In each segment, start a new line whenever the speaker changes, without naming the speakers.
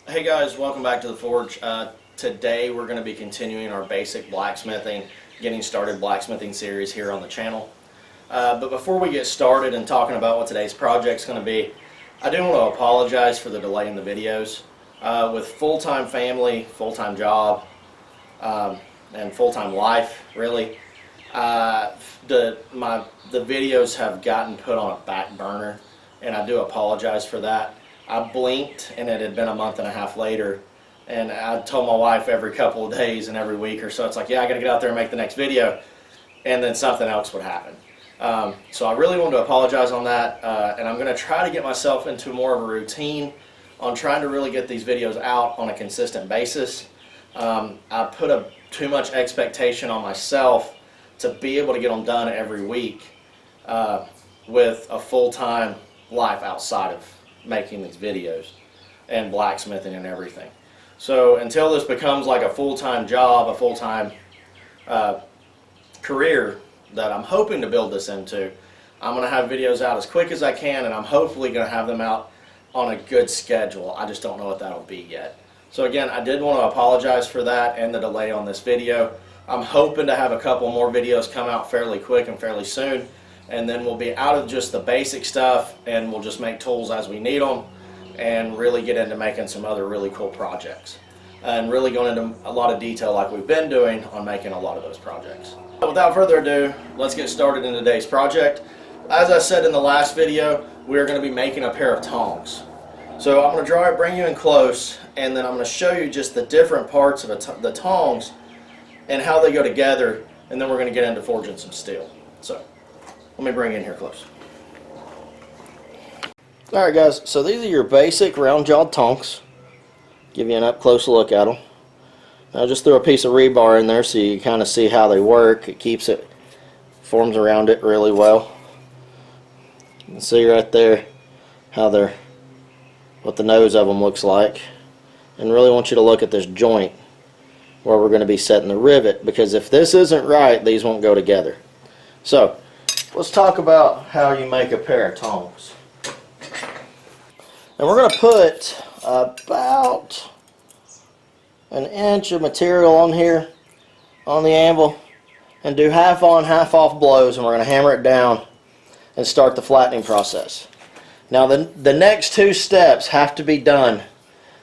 Hey guys, welcome back to the Forge. Today we're going to be continuing our basic blacksmithing, getting started blacksmithing series here on the channel. But before we get started and talking about what today's project is going to be, I do want to apologize for the delay in the videos. With full-time family, full-time job, and full-time life, really, the videos have gotten put on a back burner, and I do apologize for that. I blinked and it had been a month and a half later, and I told my wife every couple of days and every week or so, it's like, yeah, I gotta get out there and make the next video, and then something else would happen. So I really want to apologize on that, and I'm gonna try to get myself into more of a routine on trying to really get these videos out on a consistent basis. I put too much expectation on myself to be able to get them done every week with a full-time life outside of making these videos and blacksmithing and everything. So until this becomes like a full-time job, a full-time career that I'm hoping to build this into, I'm going to have videos out as quick as I can, and I'm hopefully going to have them out on a good schedule. I just don't know what that'll be yet. So again, I did want to apologize for that and the delay on this video. I'm hoping to have a couple more videos come out fairly quick and fairly soon, and then we'll be out of just the basic stuff and we'll just make tools as we need them and really get into making some other really cool projects and really going into a lot of detail like we've been doing on making a lot of those projects. Without further ado, let's get started in today's project. As I said in the last video, we're going to be making a pair of tongs. So I'm going to bring you in close, and then I'm going to show you just the different parts of the tongs and how they go together, and then we're going to get into forging some steel. So let me bring you in here close. Alright guys, so these are your basic round-jawed tongs. Give you an up-close look at them. I just threw a piece of rebar in there so you kind of see how they work. It keeps it, forms around it really well. You can see right there how what the nose of them looks like. And really want you to look at this joint where we're going to be setting the rivet, because if this isn't right, these won't go together. So let's talk about how you make a pair of tongs. And we're going to put about an inch of material on here on the anvil and do half on, half off blows, and we're going to hammer it down and start the flattening process. Now the next two steps have to be done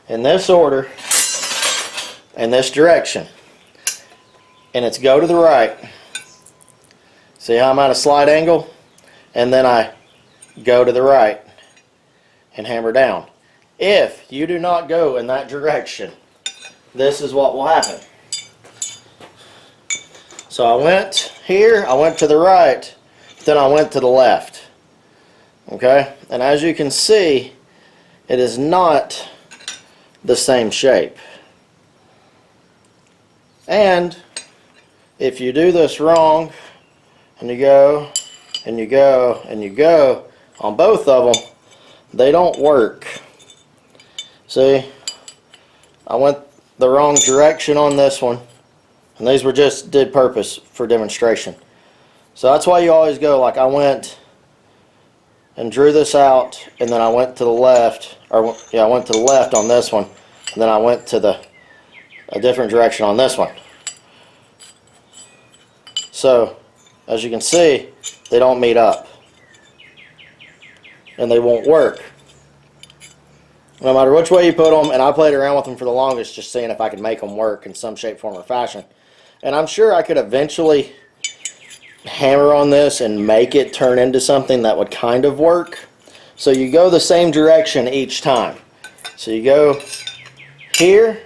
in this order and this direction, and it's go to the right. See how I'm at a slight angle, and then I go to the right and hammer down. If you do not go in that direction, this is what will happen. So I went here, I went to the right, then I went to the left. Okay? And as you can see, it is not the same shape. And if you do this wrong, and you go, and you go, and you go on both of them, they don't work. See, I went the wrong direction on this one, and these were just did purpose for demonstration. So that's why you always go like I went and drew this out, and then I went to the left, or yeah, I went to the left on this one, and then I went to a different direction on this one. So as you can see, they don't meet up, and they won't work no matter which way you put them. And I played around with them for the longest, just seeing if I could make them work in some shape, form, or fashion. And I'm sure I could eventually hammer on this and make it turn into something that would kind of work. So you go the same direction each time. So you go here,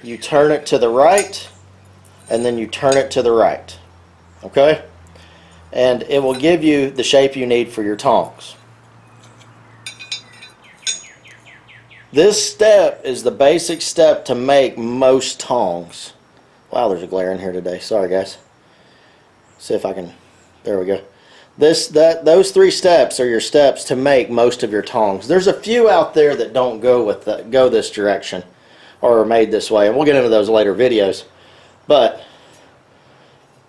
you turn it to the right, and then you turn it to the right. Okay? And it will give you the shape you need for your tongs. This step is the basic step to make most tongs. Wow, there's a glare in here today. Sorry, guys. See if I can. There we go. Those three steps are your steps to make most of your tongs. There's a few out there that don't go this direction or are made this way, and we'll get into those later videos. But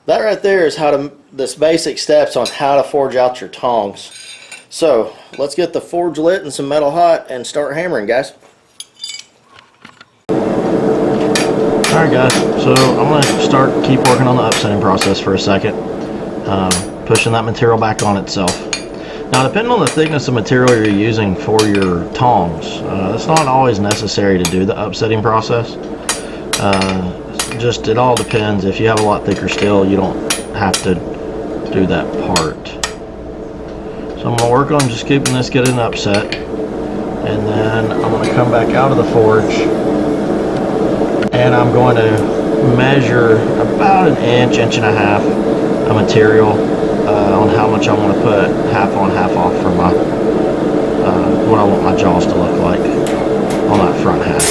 that right there is this basic steps on how to forge out your tongs. So let's get the forge lit and some metal hot and start hammering, guys. Alright guys, so I'm going to keep working on the upsetting process for a second, pushing that material back on itself. Now depending on the thickness of material you're using for your tongs, it's not always necessary to do the upsetting process. It all depends. If you have a lot thicker steel, you don't have to do that part. So I'm going to work on just keeping this getting upset, and then I'm going to come back out of the forge and I'm going to measure about an inch, inch and a half of material on how much I want to put half on, half off for my what I want my jaws to look like on that front half.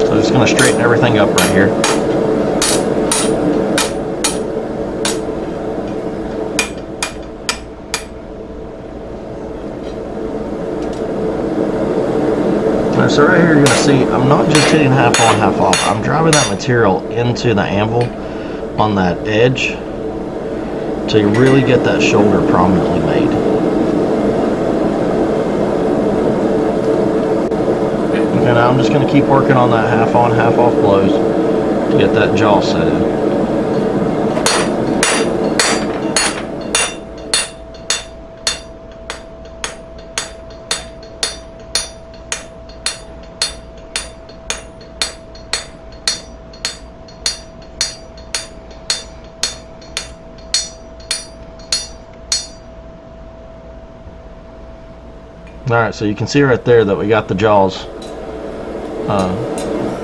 So I'm just going to straighten everything up right here. So right here you're going to see I'm not just hitting half on, half off. I'm driving that material into the anvil on that edge so you really get that shoulder prominently made. And I'm just going to keep working on that half on, half off blows to get that jaw set in. Alright, so you can see right there that we got the jaws,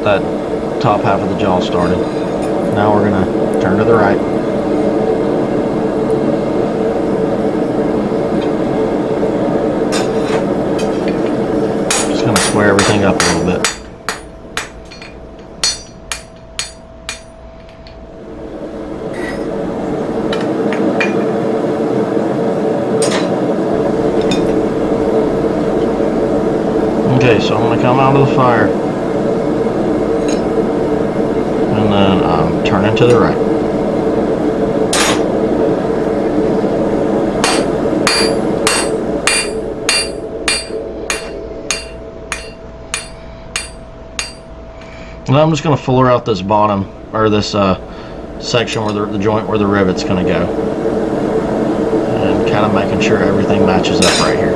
that top half of the jaw started. Now we're going to turn to the right. Just going to square everything up a little bit. Okay, so I'm going to come out of the fire, and then I'm turning to the right. And I'm just going to fuller out this bottom, or this section where the joint where the rivet's going to go, and kind of making sure everything matches up right here.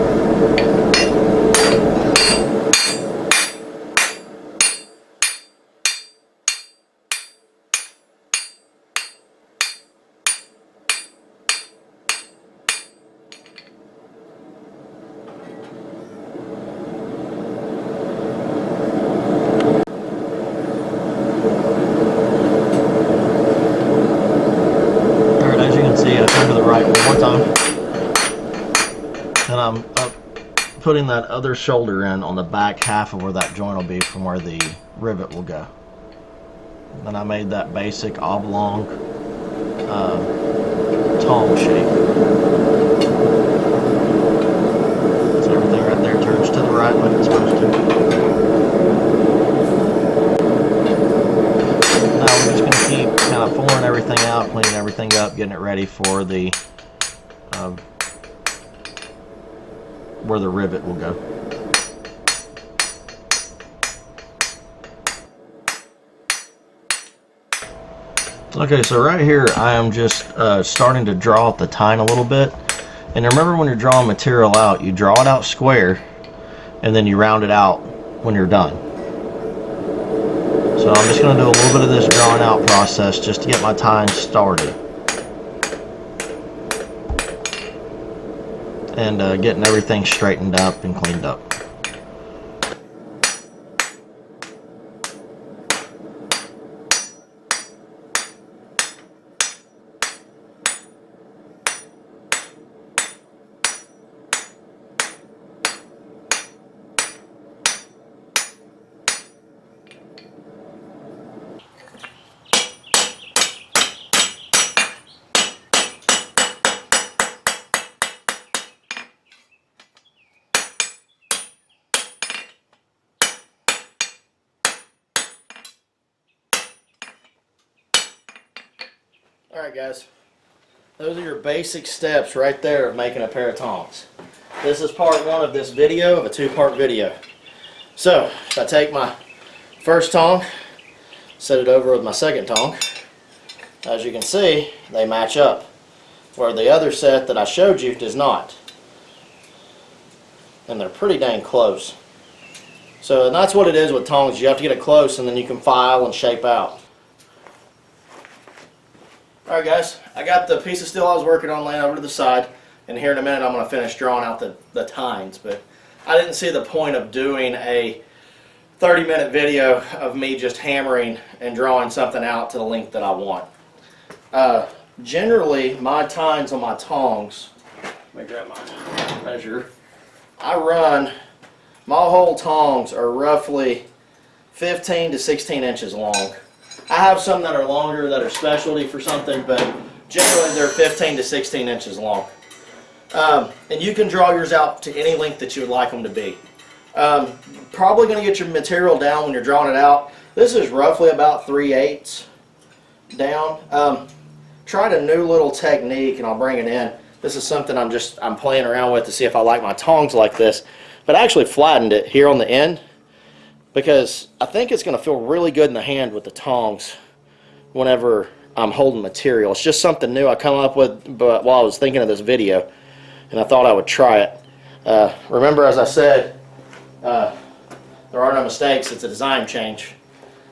And I'm putting that other shoulder in on the back half of where that joint will be from where the rivet will go. Then I made that basic oblong tong shape. So everything right there turns to the right like it's supposed to. Now we're just going to keep kind of fouling everything out, cleaning everything up, getting it ready for the where the rivet will go. Okay, so right here I am just starting to draw out the tine a little bit. And remember, when you're drawing material out, you draw it out square and then you round it out when you're done. So I'm just going to do a little bit of this drawing out process just to get my tine started. And getting everything straightened up and cleaned up. Alright guys, those are your basic steps right there of making a pair of tongs. This is part one of this video, of a two-part video. So, if I take my first tong, set it over with my second tong, as you can see, they match up, where the other set that I showed you does not. And they're pretty dang close. So, and that's what it is with tongs. You have to get it close and then you can file and shape out. Alright guys, I got the piece of steel I was working on laying over to the side, and here in a minute I'm going to finish drawing out the tines, but I didn't see the point of doing a 30-minute video of me just hammering and drawing something out to the length that I want. Generally, my tines on my tongs, let me grab my measure, I run, my whole tongs are roughly 15 to 16 inches long. I have some that are longer that are specialty for something, but generally they're 15 to 16 inches long. And you can draw yours out to any length that you would like them to be. Probably going to get your material down when you're drawing it out. This is roughly about 3/8 down. Tried a new little technique, and I'll bring it in. This is something I'm playing around with to see if I like my tongs like this. But I actually flattened it here on the end because I think it's going to feel really good in the hand with the tongs whenever I'm holding material. It's just something new I come up with while I was thinking of this video, and I thought I would try it. Remember, as I said, there are no mistakes. It's a design change.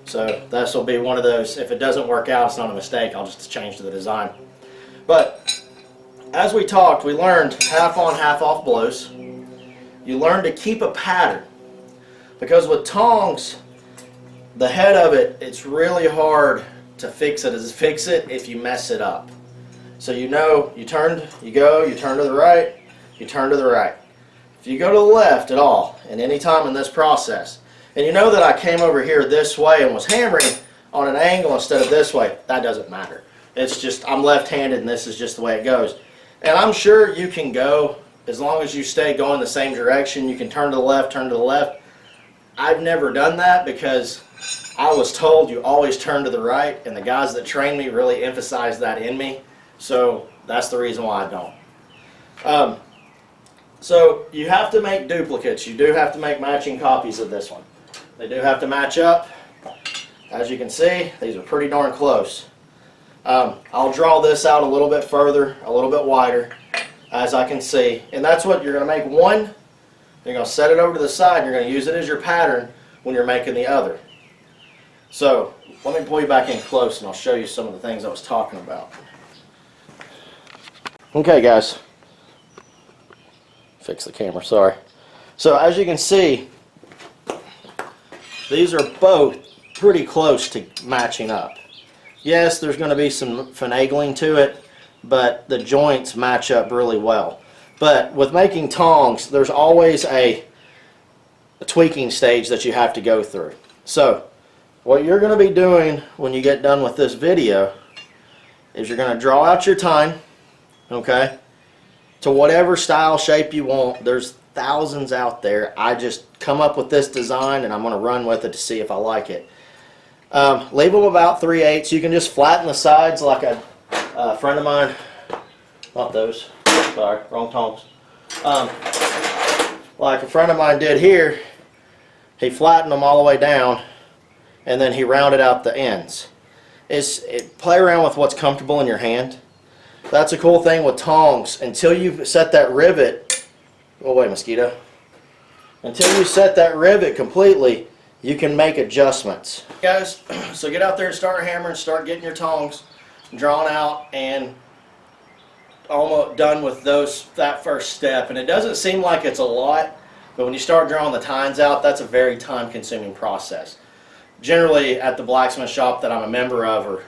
So this will be one of those, if it doesn't work out, it's not a mistake. I'll just change to the design. But as we talked, we learned half on, half off blows. You learn to keep a pattern. Because with tongs, the head of it, it's really hard to fix it if you mess it up. So you know, you turn to the right, you turn to the right. If you go to the left at all, and any time in this process, and you know that I came over here this way and was hammering on an angle instead of this way, that doesn't matter. It's just, I'm left-handed and this is just the way it goes. And I'm sure you can go, as long as you stay going the same direction, you can turn to the left, turn to the left. I've never done that because I was told you always turn to the right, and the guys that trained me really emphasized that in me. So that's the reason why I don't. So you have to make duplicates. You do have to make matching copies of this one. They do have to match up. As you can see, these are pretty darn close. I'll draw this out a little bit further, a little bit wider, as I can see. And that's what you're going to make one. You're going to set it over to the side, and you're going to use it as your pattern when you're making the other. So let me pull you back in close and I'll show you some of the things I was talking about. Okay guys, fix the camera, sorry. So as you can see, these are both pretty close to matching up. Yes, there's going to be some finagling to it, but the joints match up really well. But with making tongs, there's always a tweaking stage that you have to go through. So what you're going to be doing when you get done with this video is you're going to draw out your tine, okay, to whatever style, shape you want. There's thousands out there. I just come up with this design and I'm going to run with it to see if I like it. Leave them about 3/8. You can just flatten the sides like a friend of mine, not those, sorry, wrong tongs, like a friend of mine did here. He flattened them all the way down and then he rounded out the ends. Play around with what's comfortable in your hand. That's a cool thing with tongs. Until you set that rivet, go away mosquito, until you set that rivet completely, you can make adjustments. Guys, so get out there and start hammering, start getting your tongs drawn out and almost done with that first step. And it doesn't seem like it's a lot, but when you start drawing the tines out, that's a very time-consuming process. Generally, at the blacksmith shop that I'm a member of,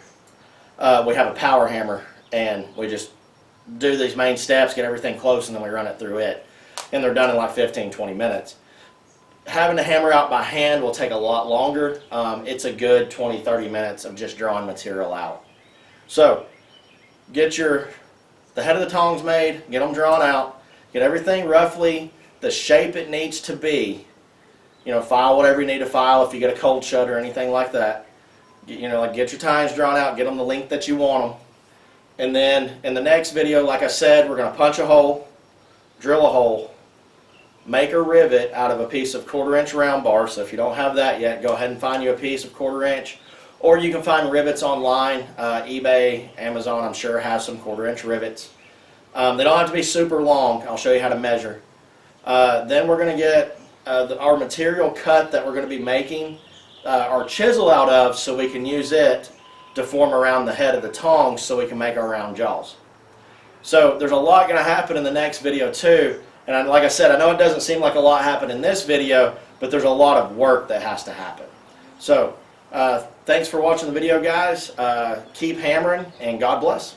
we have a power hammer, and we just do these main steps, get everything close, and then we run it through it. And they're done in like 15-20 minutes. Having to hammer out by hand will take a lot longer. It's a good 20-30 minutes of just drawing material out. So, get the head of the tongs made, get them drawn out, get everything roughly the shape it needs to be. You know, file whatever you need to file if you get a cold shut or anything like that. You know, like get your tines drawn out, get them the length that you want them. And then in the next video, like I said, we're going to punch a hole, drill a hole, make a rivet out of a piece of 1/4 inch round bar. So if you don't have that yet, go ahead and find you a piece of 1/4 inch. Or you can find rivets online. eBay, Amazon, I'm sure has some 1/4 inch rivets. They don't have to be super long. I'll show you how to measure. Then we're going to get our material cut that we're going to be making our chisel out of, so we can use it to form around the head of the tongs so we can make our round jaws. So there's a lot going to happen in the next video too. And like I said, I know it doesn't seem like a lot happened in this video, but there's a lot of work that has to happen. So thanks for watching the video, guys. Keep hammering, and God bless.